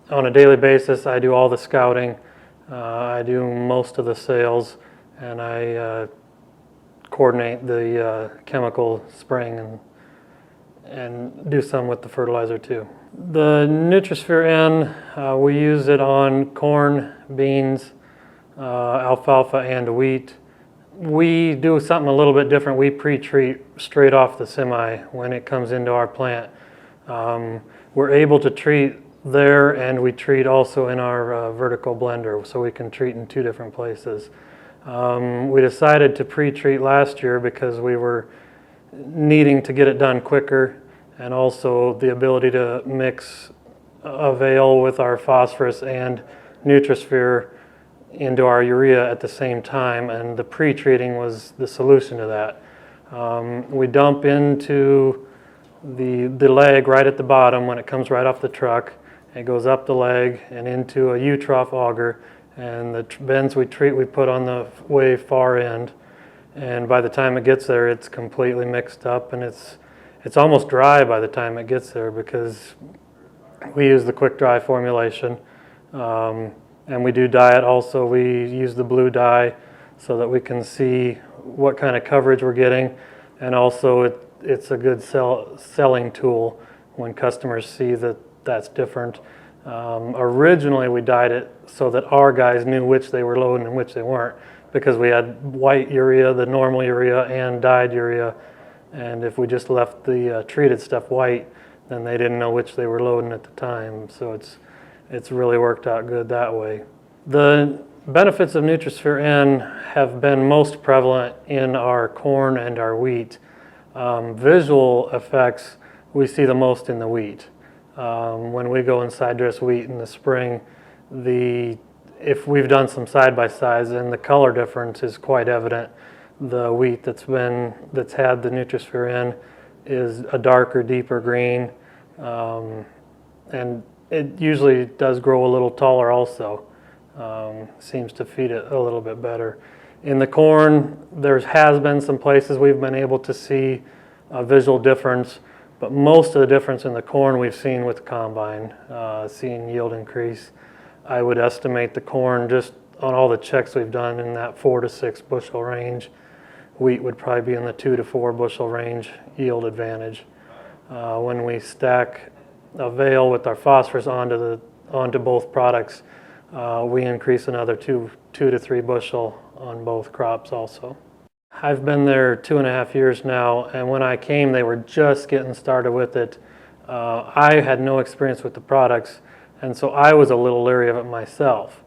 on a daily basis, I do all the scouting, I do most of the sales, and I coordinate the chemical spraying and do some with the fertilizer too. The NutriSphere-N, we use it on corn, beans, alfalfa, and wheat. We do something a little bit different. We pre-treat straight off the semi when it comes into our plant. We're able to treat there, and we treat also in our vertical blender, so we can treat in two different places. We decided to pre-treat last year because we were needing to get it done quicker, and also the ability to mix AVAIL with our phosphorus and NutriSphere into our urea at the same time, and the pre-treating was the solution to that. We dump into the leg right at the bottom when it comes right off the truck. It goes up the leg and into a U-trough auger, and the bins we treat we put on the way far end, and by the time it gets there it's completely mixed up, and it's almost dry by the time it gets there because we use the quick dry formulation. And we do dye it also. We use the blue dye so that we can see what kind of coverage we're getting, and also it's a good selling tool when customers see that that's different. Originally we dyed it so that our guys knew which they were loading and which they weren't, because we had white urea, the normal urea, and dyed urea, and if we just left the treated stuff white, then they didn't know which they were loading at the time. So it's really worked out good that way. The benefits of NutriSphere-N have been most prevalent in our corn and our wheat. Visual effects we see the most in the wheat. When we go and side dress wheat in the spring, if we've done some side-by-sides, and the color difference is quite evident. The wheat that's had the NutriSphere-N is a darker, deeper green, and it usually does grow a little taller also. Seems to feed it a little bit better. In the corn, there has been some places we've been able to see a visual difference, but most of the difference in the corn we've seen with the combine, seeing yield increase. I would estimate the corn, just on all the checks we've done, in that 4 to 6 bushel range. Wheat would probably be in the 2 to 4 bushel range yield advantage. When we stack AVAIL with our phosphorus onto both products, we increase another 2 to 3 bushel on both crops also. I've been there 2.5 years now, and when I came they were just getting started with it. I had no experience with the products, and so I was a little leery of it myself.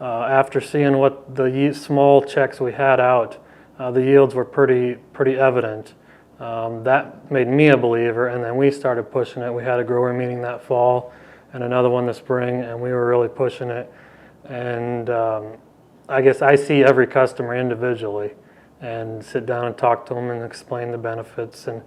After seeing what the small checks we had out, the yields were pretty evident. That made me a believer, and then we started pushing it. We had a grower meeting that fall and another one this spring, and we were really pushing it. And I guess I see every customer individually and sit down and talk to them and explain the benefits. And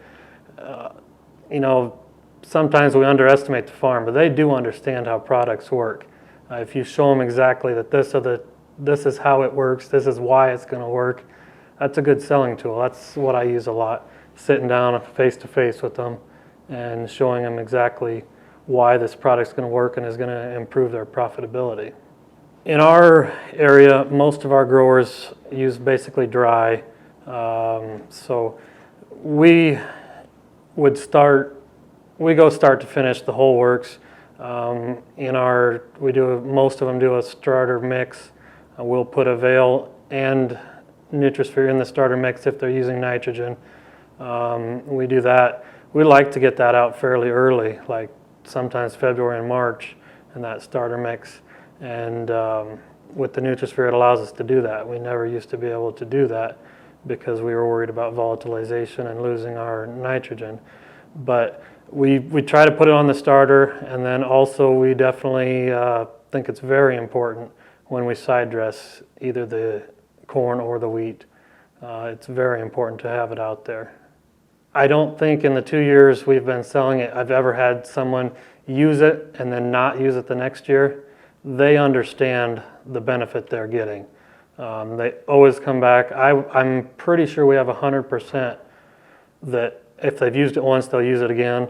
you know, sometimes we underestimate the farm, but they do understand how products work. If you show them exactly that this is how it works, this is why it's going to work, that's a good selling tool. That's what I use a lot, sitting down face to face with them and showing them exactly why this product's going to work and is going to improve their profitability. In our area, most of our growers use basically dry, so we go start to finish, the whole works. Most of them do a starter mix. We'll put AVAIL and NutriSphere in the starter mix if they're using nitrogen. We do that. We like to get that out fairly early, like sometimes February and March, in that starter mix. And with the NutriSphere, it allows us to do that. We never used to be able to do that because we were worried about volatilization and losing our nitrogen. But we try to put it on the starter, and then also we definitely think it's very important when we side dress either the corn or the wheat. It's very important to have it out there. I don't think in the 2 years we've been selling it, I've ever had someone use it and then not use it the next year. They understand the benefit they're getting. They always come back. I'm pretty sure we have 100% that if they've used it once, they'll use it again.